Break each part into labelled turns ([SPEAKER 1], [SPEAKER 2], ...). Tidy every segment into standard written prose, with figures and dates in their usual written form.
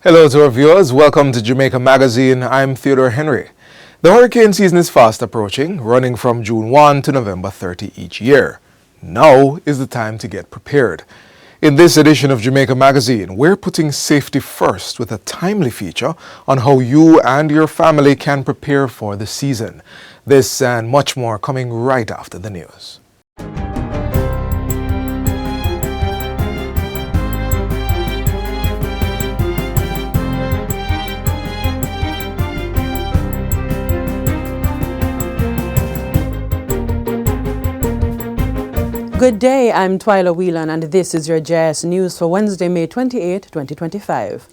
[SPEAKER 1] Hello to our viewers. Welcome to Jamaica Magazine. I'm Theodore Henry. The hurricane season is fast approaching, running from June 1 to November 30 each year. Now is the time to get prepared. In this edition of Jamaica Magazine, we're putting safety first with a timely feature on how you and your family can prepare for the season. This and much more coming right after the news.
[SPEAKER 2] Good day, I'm Twyla Whelan and this is your JS News for Wednesday, May 28, 2025.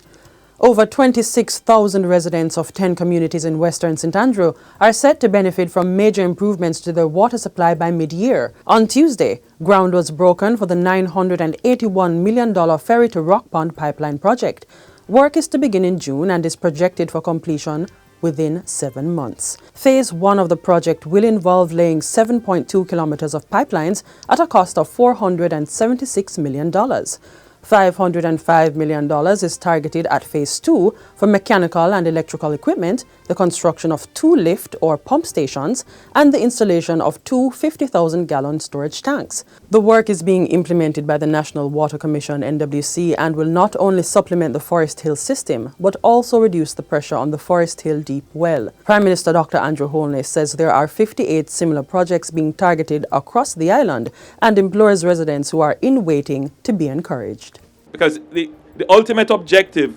[SPEAKER 2] Over 26,000 residents of 10 communities in Western St. Andrew are set to benefit from major improvements to their water supply by mid-year. On Tuesday, ground was broken for the $981 million Ferry to Rock Pond pipeline project. Work is to begin in June and is projected for completion within 7 months. Phase 1 of the project will involve laying 7.2 kilometers of pipelines at a cost of $476 million. $505 million is targeted at Phase 2 for mechanical and electrical equipment, the construction of 2 lift or pump stations, and the installation of 2 50,000-gallon storage tanks. The work is being implemented by the National Water Commission (NWC) and will not only supplement the Forest Hill system, but also reduce the pressure on the Forest Hill deep well. Prime Minister Dr. Andrew Holness says there are 58 similar projects being targeted across the island and implores residents who are in waiting to be encouraged.
[SPEAKER 3] Because the ultimate objective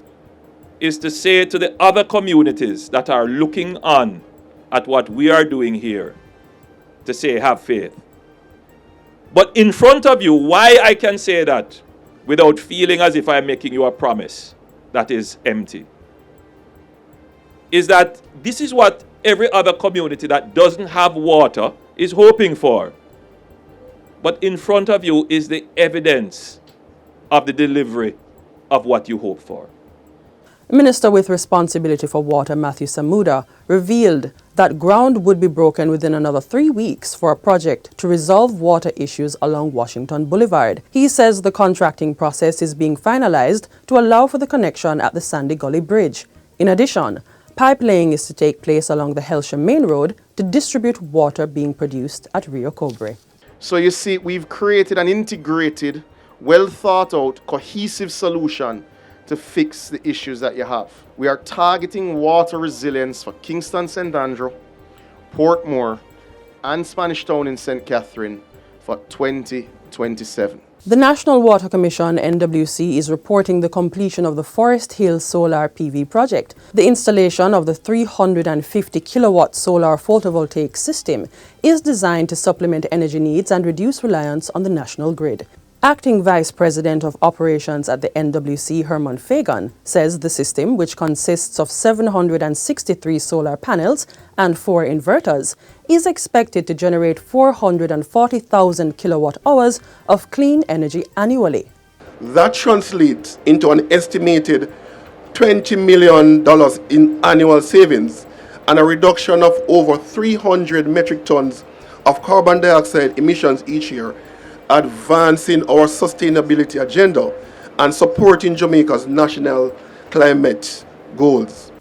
[SPEAKER 3] is to say to the other communities that are looking on at what we are doing here, to say, have faith. But in front of you, why I can say that without feeling as if I'm making you a promise that is empty, is that this is what every other community that doesn't have water is hoping for. But in front of you is the evidence of the delivery of what you hope for.
[SPEAKER 2] Minister with responsibility for water, Matthew Samuda, revealed that ground would be broken within another 3 weeks for a project to resolve water issues along Washington Boulevard. He says the contracting process is being finalized to allow for the connection at the Sandy Gully Bridge. In addition, pipe laying is to take place along the Helsham Main Road to distribute water being produced at Rio Cobre.
[SPEAKER 4] So you see, we've created an integrated, well thought out, cohesive solution to fix the issues that you have. We are targeting water resilience for Kingston St. Andrew, Portmore, and Spanish Town in St. Catherine for 2027.
[SPEAKER 2] The National Water Commission (NWC) is reporting the completion of the Forest Hill Solar PV project. The installation of the 350 kilowatt solar photovoltaic system is designed to supplement energy needs and reduce reliance on the national grid. Acting Vice President of Operations at the NWC, Herman Fagan, says the system, which consists of 763 solar panels and 4 inverters, is expected to generate 440,000 kilowatt hours of clean energy annually.
[SPEAKER 5] That translates into an estimated $20 million in annual savings and a reduction of over 300 metric tons of carbon dioxide emissions each year, advancing our sustainability agenda and supporting Jamaica's national climate goals.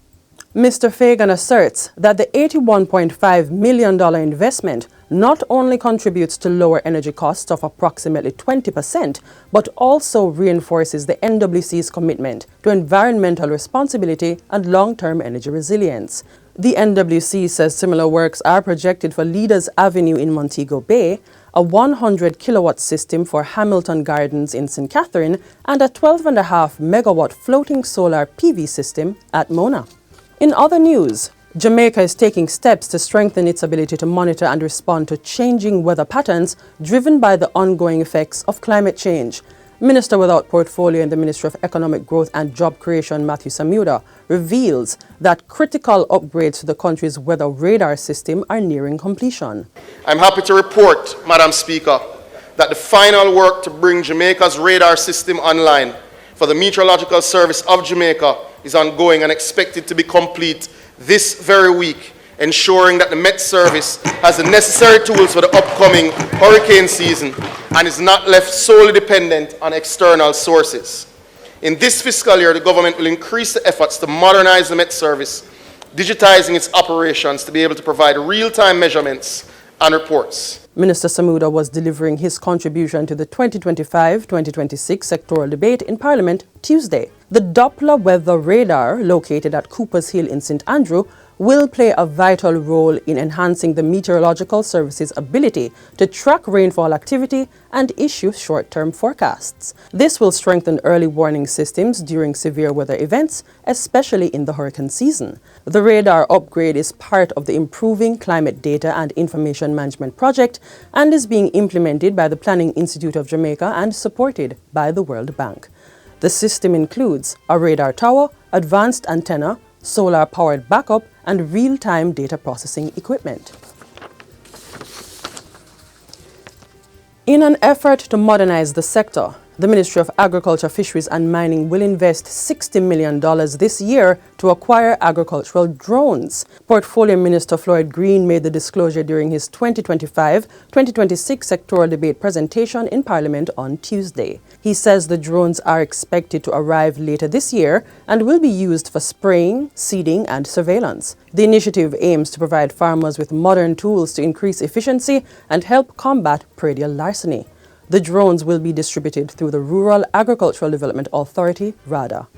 [SPEAKER 2] Mr. Fagan asserts that the $81.5 million investment not only contributes to lower energy costs of approximately 20%, but also reinforces the NWC's commitment to environmental responsibility and long-term energy resilience. The NWC says similar works are projected for Leaders Avenue in Montego Bay, a 100 kilowatt system for Hamilton Gardens in St. Catherine, and a 12.5 megawatt floating solar PV system at Mona. In other news, Jamaica is taking steps to strengthen its ability to monitor and respond to changing weather patterns driven by the ongoing effects of climate change. Minister without portfolio in the Ministry of Economic Growth and Job Creation, Matthew Samuda, reveals that critical upgrades to the country's weather radar system are nearing completion.
[SPEAKER 4] I'm happy to report, Madam Speaker, that the final work to bring Jamaica's radar system online for the Meteorological Service of Jamaica is ongoing and expected to be complete this very week, ensuring that the Met Service has the necessary tools for the upcoming hurricane season and is not left solely dependent on external sources. In this fiscal year, the government will increase the efforts to modernize the Met Service, digitizing its operations to be able to provide real-time measurements and reports.
[SPEAKER 2] Minister Samuda was delivering his contribution to the 2025-2026 sectoral debate in Parliament Tuesday. The Doppler weather radar, located at Coopers Hill in St. Andrew, will play a vital role in enhancing the meteorological service's ability to track rainfall activity and issue short-term forecasts. This will strengthen early warning systems during severe weather events, especially in the hurricane season. The radar upgrade is part of the Improving Climate Data and Information Management project and is being implemented by the Planning Institute of Jamaica and supported by the World Bank. The system includes a radar tower, advanced antenna, solar-powered backup, and real-time data processing equipment. In an effort to modernize the sector, the Ministry of Agriculture, Fisheries and Mining will invest $60 million this year to acquire agricultural drones. Portfolio Minister Floyd Green made the disclosure during his 2025-2026 sectoral debate presentation in Parliament on Tuesday. He says the drones are expected to arrive later this year and will be used for spraying, seeding and surveillance. The initiative aims to provide farmers with modern tools to increase efficiency and help combat predial larceny. The drones will be distributed through the Rural Agricultural Development Authority, RADA.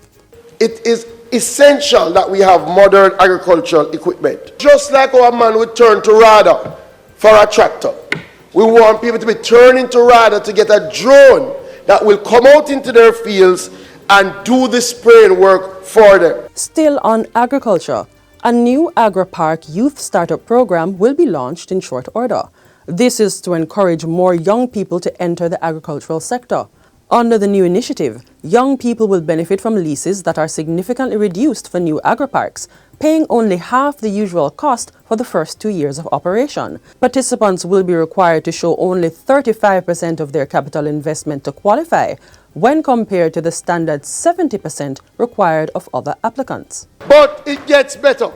[SPEAKER 6] It is essential that we have modern agricultural equipment. Just like our man would turn to RADA for a tractor, we want people to be turning to RADA to get a drone that will come out into their fields and do the spraying work for them.
[SPEAKER 2] Still on agriculture, a new AgriPark youth startup program will be launched in short order. This is to encourage more young people to enter the agricultural sector. Under the new initiative, young people will benefit from leases that are significantly reduced for new agriparks, paying only half the usual cost for the first 2 years of operation. Participants will be required to show only 35% of their capital investment to qualify, when compared to the standard 70% required of other applicants.
[SPEAKER 6] But it gets better.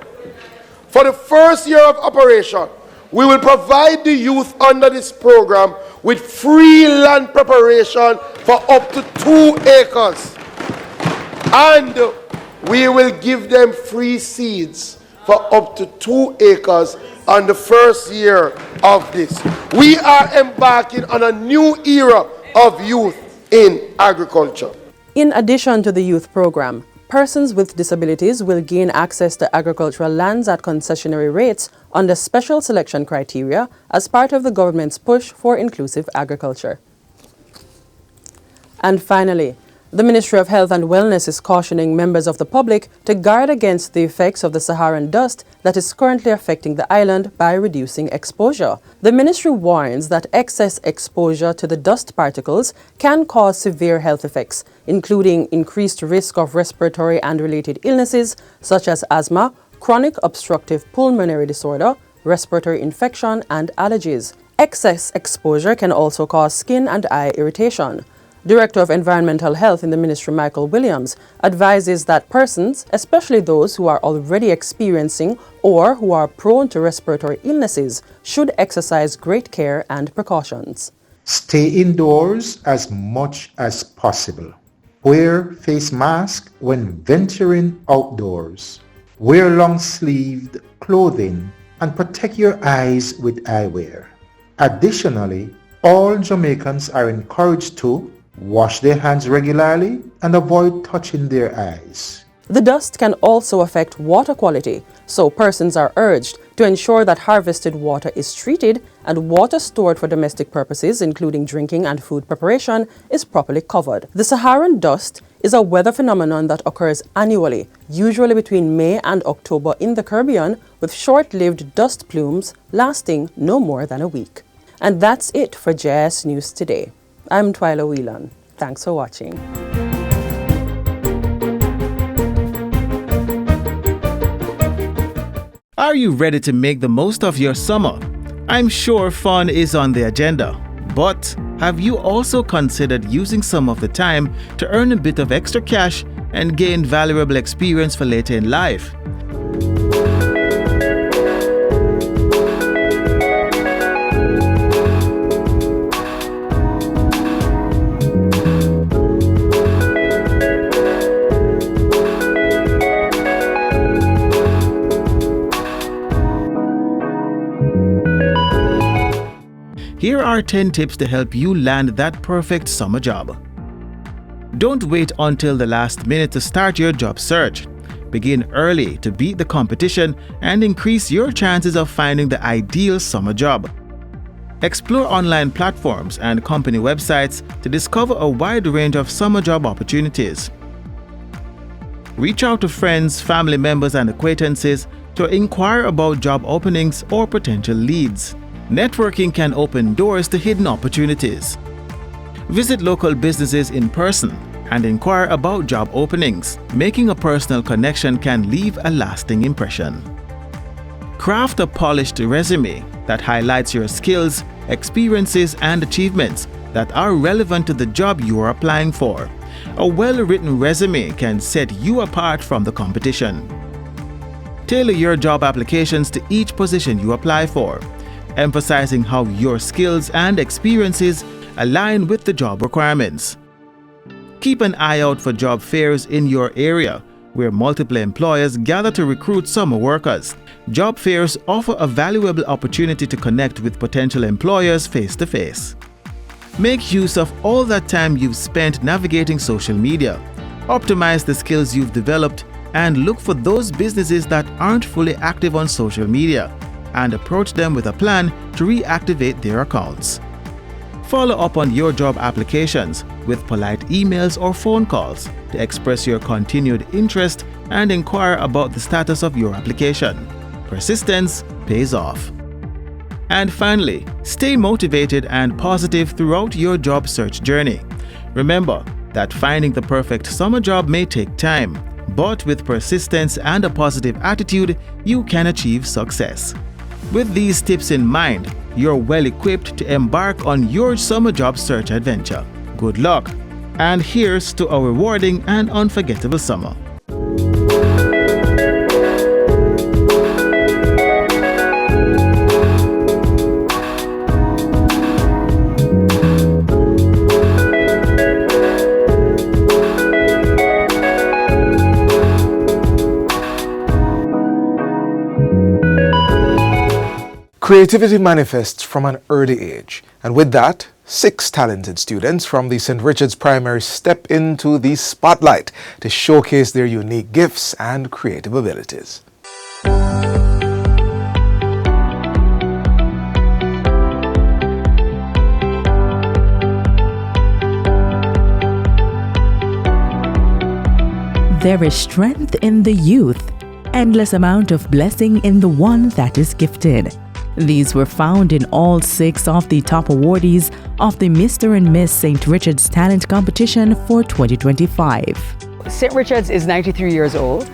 [SPEAKER 6] For the first year of operation, we will provide the youth under this program with free land preparation for up to 2 acres. And we will give them free seeds for up to 2 acres on the first year of this. We are embarking on a new era of youth in agriculture.
[SPEAKER 2] In addition to the youth program, persons with disabilities will gain access to agricultural lands at concessionary rates under special selection criteria as part of the government's push for inclusive agriculture. And finally, the Ministry of Health and Wellness is cautioning members of the public to guard against the effects of the Saharan dust that is currently affecting the island by reducing exposure. The ministry warns that excess exposure to the dust particles can cause severe health effects, including increased risk of respiratory and related illnesses such as asthma, chronic obstructive pulmonary disorder, respiratory infection, and allergies. Excess exposure can also cause skin and eye irritation. Director of Environmental Health in the Ministry, Michael Williams, advises that persons, especially those who are already experiencing or who are prone to respiratory illnesses, should exercise great care and precautions.
[SPEAKER 7] Stay indoors as much as possible. Wear face mask when venturing outdoors. Wear long-sleeved clothing and protect your eyes with eyewear. Additionally, all Jamaicans are encouraged to wash their hands regularly and avoid touching their eyes.
[SPEAKER 2] The dust can also affect water quality, so persons are urged to ensure that harvested water is treated and water stored for domestic purposes, including drinking and food preparation, is properly covered. The Saharan dust is a weather phenomenon that occurs annually, usually between May and October in the Caribbean, with short-lived dust plumes lasting no more than a week. And that's it for JS News Today. I'm Twyla Whelan. Thanks for watching.
[SPEAKER 8] Are you ready to make the most of your summer? I'm sure fun is on the agenda, but have you also considered using some of the time to earn a bit of extra cash and gain valuable experience for later in life? Here are 10 tips to help you land that perfect summer job. Don't wait until the last minute to start your job search. Begin early to beat the competition and increase your chances of finding the ideal summer job. Explore online platforms and company websites to discover a wide range of summer job opportunities. Reach out to friends, family members, and acquaintances to inquire about job openings or potential leads. Networking can open doors to hidden opportunities. Visit local businesses in person and inquire about job openings. Making a personal connection can leave a lasting impression. Craft a polished resume that highlights your skills, experiences, and achievements that are relevant to the job you are applying for. A well-written resume can set you apart from the competition. Tailor your job applications to each position you apply for, emphasizing how your skills and experiences align with the job requirements. Keep an eye out for job fairs in your area, where multiple employers gather to recruit summer workers. Job fairs offer a valuable opportunity to connect with potential employers face-to-face. Make use of all that time you've spent navigating social media. Optimize the skills you've developed and look for those businesses that aren't fully active on social media and approach them with a plan to reactivate their accounts. Follow up on your job applications with polite emails or phone calls to express your continued interest and inquire about the status of your application. Persistence pays off. And finally, stay motivated and positive throughout your job search journey. Remember that finding the perfect summer job may take time, but with persistence and a positive attitude, you can achieve success. With these tips in mind, you're well equipped to embark on your summer job search adventure. Good luck, and here's to a rewarding and unforgettable summer.
[SPEAKER 1] Creativity manifests from an early age, and with that, 6 talented students from the St. Richard's Primary step into the spotlight to showcase their unique gifts and creative abilities.
[SPEAKER 9] There is strength in the youth, endless amount of blessing in the one that is gifted. These were found in all 6 of the top awardees of the Mr. and Miss St. Richard's Talent Competition for 2025.
[SPEAKER 10] St. Richard's is 93 years old,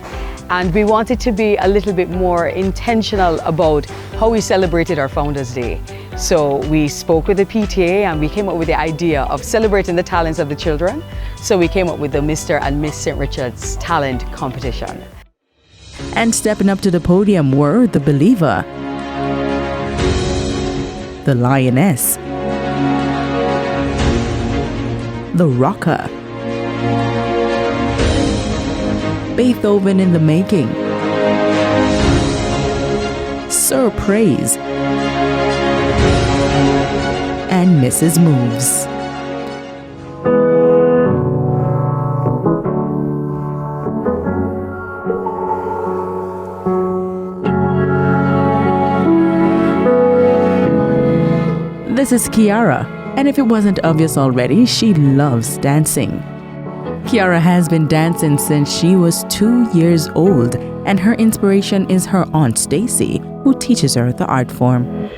[SPEAKER 10] and we wanted to be a little bit more intentional about how we celebrated our Founders Day. So we spoke with the PTA and we came up with the idea of celebrating the talents of the children. So we came up with the Mr. and Miss St. Richard's Talent Competition.
[SPEAKER 9] And stepping up to the podium were the Believer, the Lioness, the Rocker, Beethoven in the Making, Sir Praise, and Mrs. Moves. This is Kiara, and if it wasn't obvious already, she loves dancing. Kiara has been dancing since she was 2 years old, and her inspiration is her aunt Stacy, who teaches her the art form.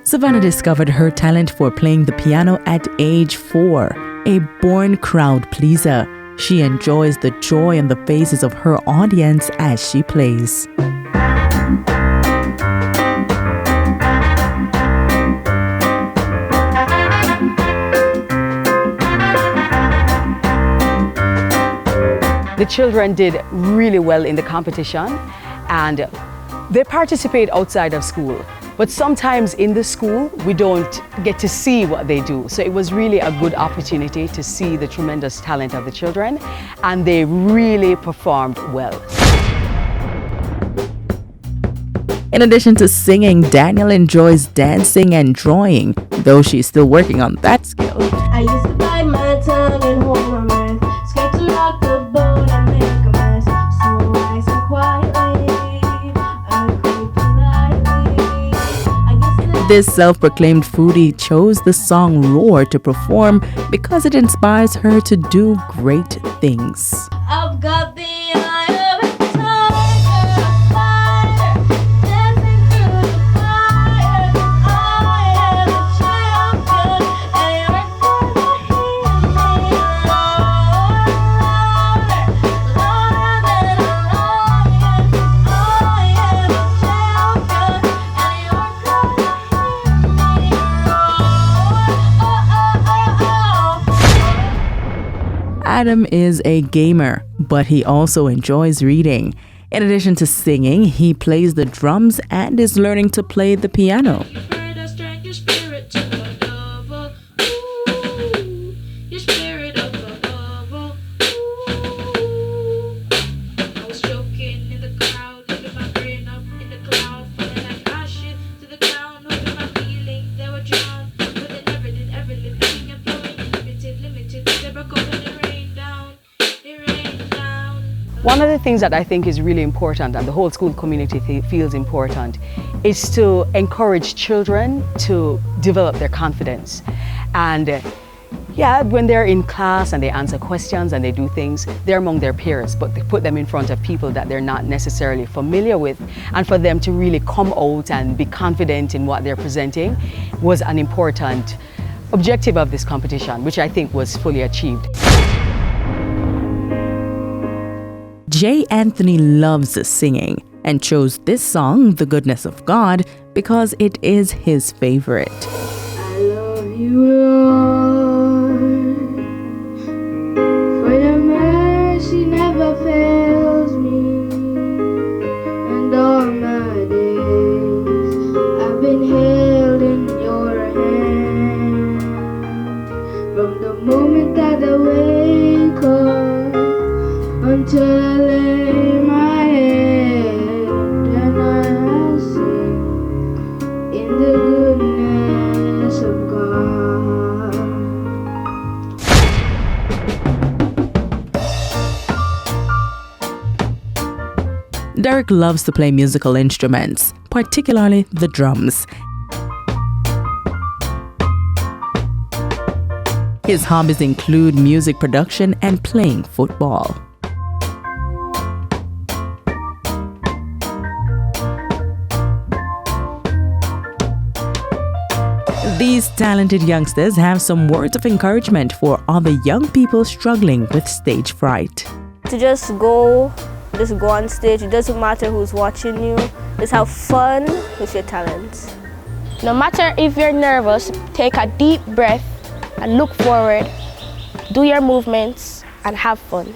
[SPEAKER 9] Savannah discovered her talent for playing the piano at age 4, a born crowd pleaser. She enjoys the joy on the faces of her audience as she plays.
[SPEAKER 10] The children did really well in the competition, and they participate outside of school. But sometimes in the school, we don't get to see what they do. So it was really a good opportunity to see the tremendous talent of the children, and they really performed well.
[SPEAKER 9] In addition to singing, Daniel enjoys dancing and drawing, though she's still working on that skill.
[SPEAKER 11] I used to bite my tongue and hold my breath, scared to rock the boat and make a mess. So I said quietly, agreed politely.
[SPEAKER 9] This self-proclaimed foodie chose the song Roar to perform because it inspires her to do great things.
[SPEAKER 11] I've got the eye of a tiger, fire, dancing through the fire. I am a champion, and you're gonna hear me roar louder, louder than a lion. I am a champion, and you're gonna hear me roar.
[SPEAKER 9] Adam is a gamer, but he also enjoys reading. In addition to singing, he plays the drums and is learning to play the piano.
[SPEAKER 11] Your spirit to a lover, ooh, your spirit of a lover, ooh. I was joking in the crowd, living my brain up in the cloud, feeling like crashing to the ground, hoping my feelings they were drowned, but they never did ever live, living and flowing, limited, they broke up when it rained down, it rained down.
[SPEAKER 10] One of the things that I think is really important, and the whole school community feels important, is to encourage children to develop their confidence. And yeah, when they're in class and they answer questions and they do things, they're among their peers, but they put them in front of people that they're not necessarily familiar with. And for them to really come out and be confident in what they're presenting was an important objective of this competition, which I think was fully achieved.
[SPEAKER 9] J. Anthony loves singing and chose this song, The Goodness of God, because it is his favorite.
[SPEAKER 11] I love you, Lord, for your mercy never fails me, and all my days I've been held in your hand, from the moment that I wake up until I lay my head, and I sing in the goodness of God.
[SPEAKER 9] Derek loves to play musical instruments, particularly the drums. His hobbies include music production and playing football. These talented youngsters have some words of encouragement for other young people struggling with stage fright.
[SPEAKER 12] To just go on stage, it doesn't matter who's watching you, just have fun with your talents.
[SPEAKER 13] No matter if you're nervous, take a deep breath and look forward, do your movements and have fun.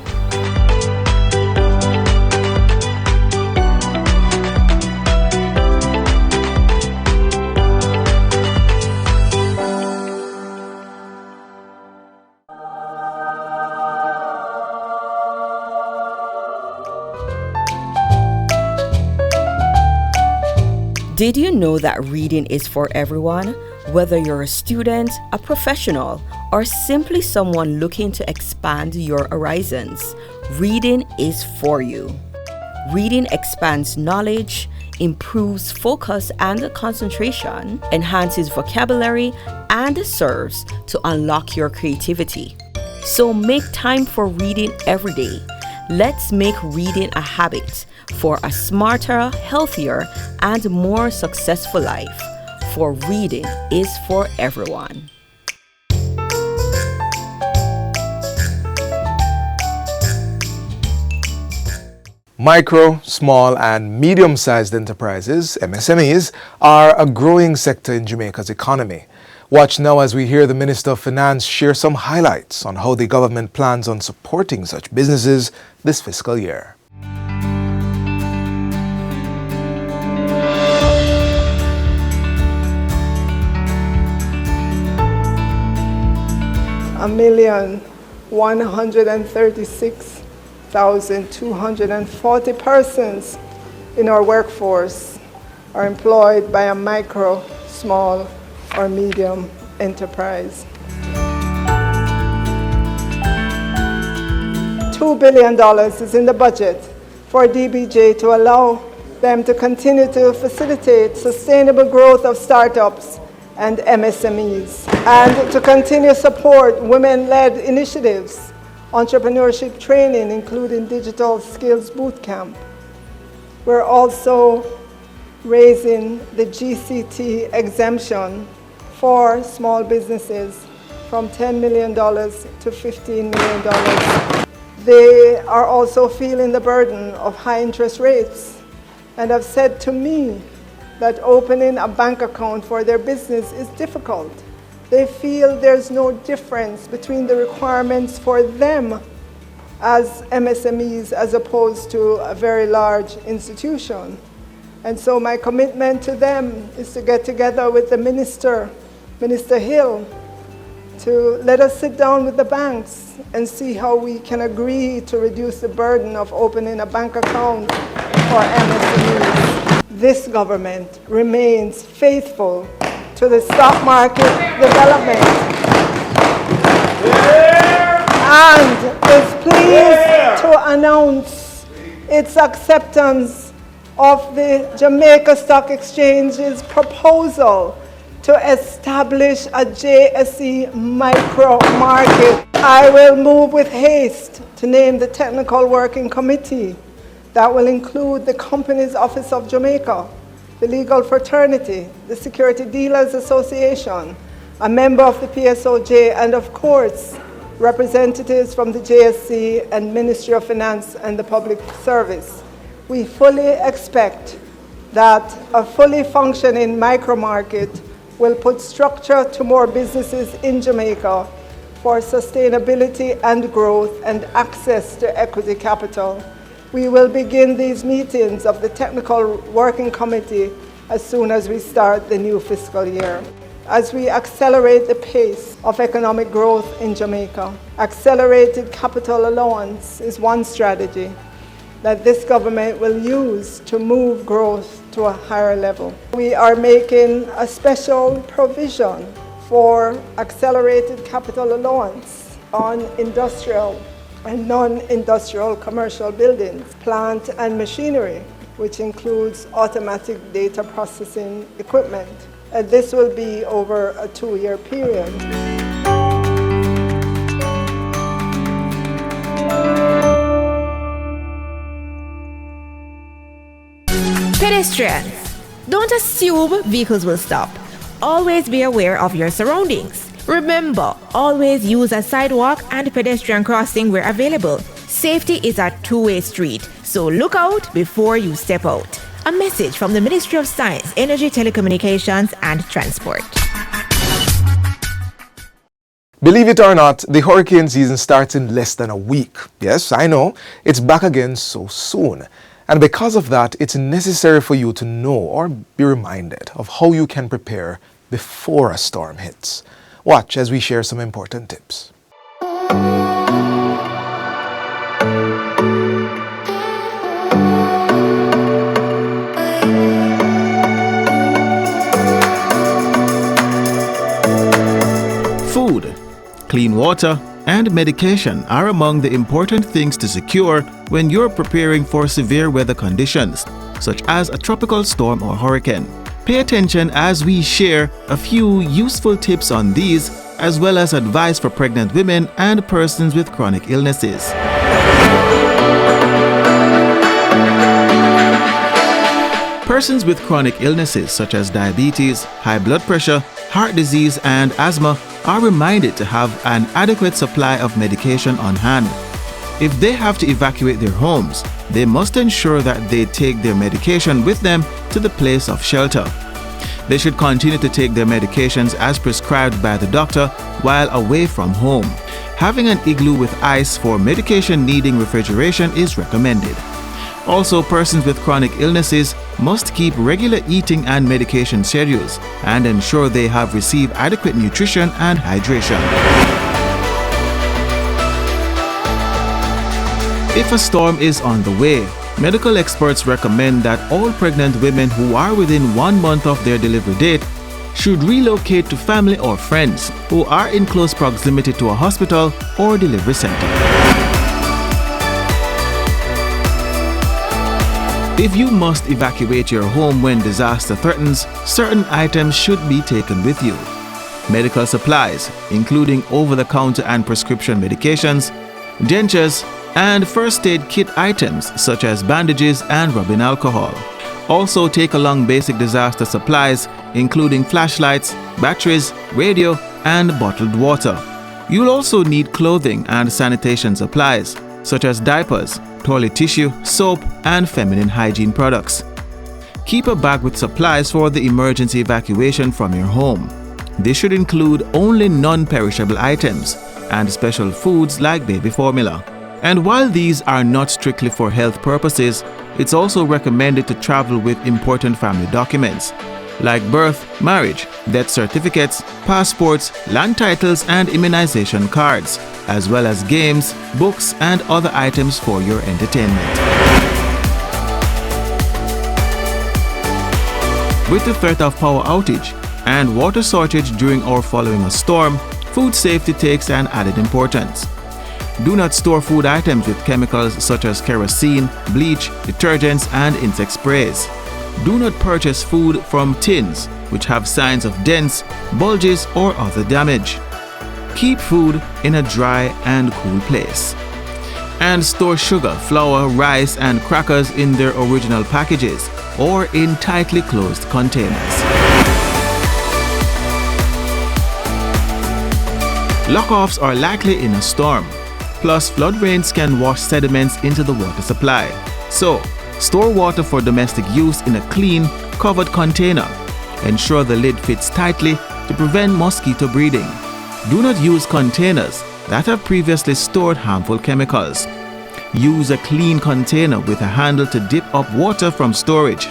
[SPEAKER 14] Did you know that reading is for everyone? Whether you're a student, a professional, or simply someone looking to expand your horizons, reading is for you. Reading expands knowledge, improves focus and concentration, enhances vocabulary, and serves to unlock your creativity. So make time for reading every day. Let's make reading a habit for a smarter, healthier, and more successful life. For reading is for everyone.
[SPEAKER 1] Micro, small, and medium-sized enterprises, MSMEs, are a growing sector in Jamaica's economy. Watch now as we hear the Minister of Finance share some highlights on how the government plans on supporting such businesses this fiscal year.
[SPEAKER 15] $1,136,240 persons in our workforce are employed by a micro, small, or medium enterprise. $2 billion is in the budget for DBJ to allow them to continue to facilitate sustainable growth of startups and MSMEs, and to continue support women-led initiatives, entrepreneurship training, including digital skills bootcamp. We're also raising the GCT exemption for small businesses from $10 million to $15 million. They are also feeling the burden of high interest rates and have said to me that opening a bank account for their business is difficult. They feel there's no difference between the requirements for them as MSMEs as opposed to a very large institution. And so my commitment to them is to get together with the Minister Hill, to let us sit down with the banks and see how we can agree to reduce the burden of opening a bank account for MSMEs. This government remains faithful to the stock market development and is pleased to announce its acceptance of the Jamaica Stock Exchange's proposal to establish a JSE micro market. I will move with haste to name the Technical Working Committee that will include the Companies Office of Jamaica, the Legal Fraternity, the Security Dealers Association, a member of the PSOJ, and of course, representatives from the JSC and Ministry of Finance and the Public Service. We fully expect that a fully functioning micro market will put structure to more businesses in Jamaica for sustainability and growth and access to equity capital. We will begin these meetings of the Technical Working Committee as soon as we start the new fiscal year. As we accelerate the pace of economic growth in Jamaica, accelerated capital allowance is one strategy that this government will use to move growth to a higher level. We are making a special provision for accelerated capital allowance on industrial and non-industrial commercial buildings, plant and machinery, which includes automatic data processing equipment. And this will be over a 2-year period.
[SPEAKER 16] Pedestrians, don't assume vehicles will stop. Always be aware of your surroundings. Remember, always use a sidewalk and pedestrian crossing where available. Safety is a two-way street, so look out before you step out. A message from the Ministry of Science, Energy, Telecommunications and Transport.
[SPEAKER 1] Believe it or not, the hurricane season starts in less than a week. Yes, I know, it's back again so soon. And because of that, it's necessary for you to know or be reminded of how you can prepare before a storm hits. Watch as we share some important tips.
[SPEAKER 8] Food, clean water, and medication are among the important things to secure when you're preparing for severe weather conditions, such as a tropical storm or hurricane. Pay attention as we share a few useful tips on these, as well as advice for pregnant women and persons with chronic illnesses. Persons with chronic illnesses such as diabetes, high blood pressure, heart disease, and asthma are reminded to have an adequate supply of medication on hand. If they have to evacuate their homes, they must ensure that they take their medication with them to the place of shelter. They should continue to take their medications as prescribed by the doctor while away from home. Having an igloo with ice for medication needing refrigeration is recommended. Also, persons with chronic illnesses must keep regular eating and medication schedules and ensure they have received adequate nutrition and hydration. If a storm is on the way, medical experts recommend that all pregnant women who are within 1 month of their delivery date should relocate to family or friends who are in close proximity to a hospital or delivery center. If you must evacuate your home when disaster threatens, certain items should be taken with you. Medical supplies, including over-the-counter and prescription medications, dentures, and first aid kit items such as bandages and rubbing alcohol. Also take along basic disaster supplies, including flashlights, batteries, radio, and bottled water. You'll also need clothing and sanitation supplies, such as diapers, toilet tissue, soap, and feminine hygiene products. Keep a bag with supplies for the emergency evacuation from your home. This should include only non-perishable items and special foods like baby formula. And while these are not strictly for health purposes, it's also recommended to travel with important family documents like birth, marriage, death certificates, passports, land titles, and immunization cards, as well as games, books, and other items for your entertainment. With the threat of power outage and water shortage during or following a storm, food safety takes an added importance. Do not store food items with chemicals such as kerosene, bleach, detergents, and insect sprays. Do not purchase food from tins which have signs of dents, bulges, or other damage. Keep food in a dry and cool place. And store sugar, flour, rice, and crackers in their original packages or in tightly closed containers. Lock-offs are likely in a storm. Plus, flood rains can wash sediments into the water supply. So, store water for domestic use in a clean, covered container. Ensure the lid fits tightly to prevent mosquito breeding. Do not use containers that have previously stored harmful chemicals. Use a clean container with a handle to dip up water from storage.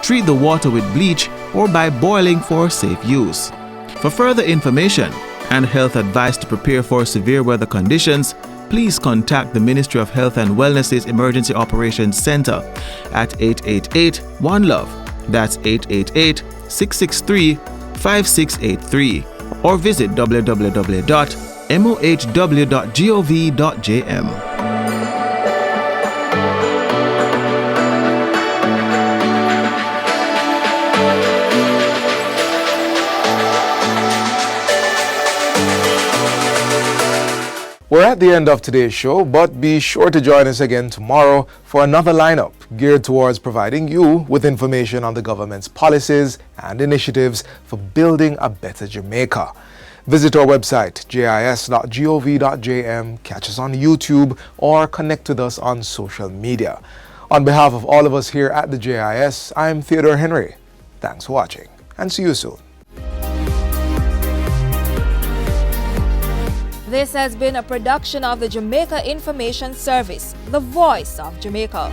[SPEAKER 8] Treat the water with bleach or by boiling for safe use. For further information and health advice to prepare for severe weather conditions, please contact the Ministry of Health and Wellness's Emergency Operations Center at 888-1-LOVE, that's 888-663-5683, or visit www.mohw.gov.jm.
[SPEAKER 1] We're at the end of today's show, but be sure to join us again tomorrow for another lineup geared towards providing you with information on the government's policies and initiatives for building a better Jamaica. Visit our website, jis.gov.jm, catch us on YouTube, or connect with us on social media. On behalf of all of us here at the JIS, I'm Theodore Henry. Thanks for watching, and see you soon.
[SPEAKER 17] This has been a production of the Jamaica Information Service, the voice of Jamaica.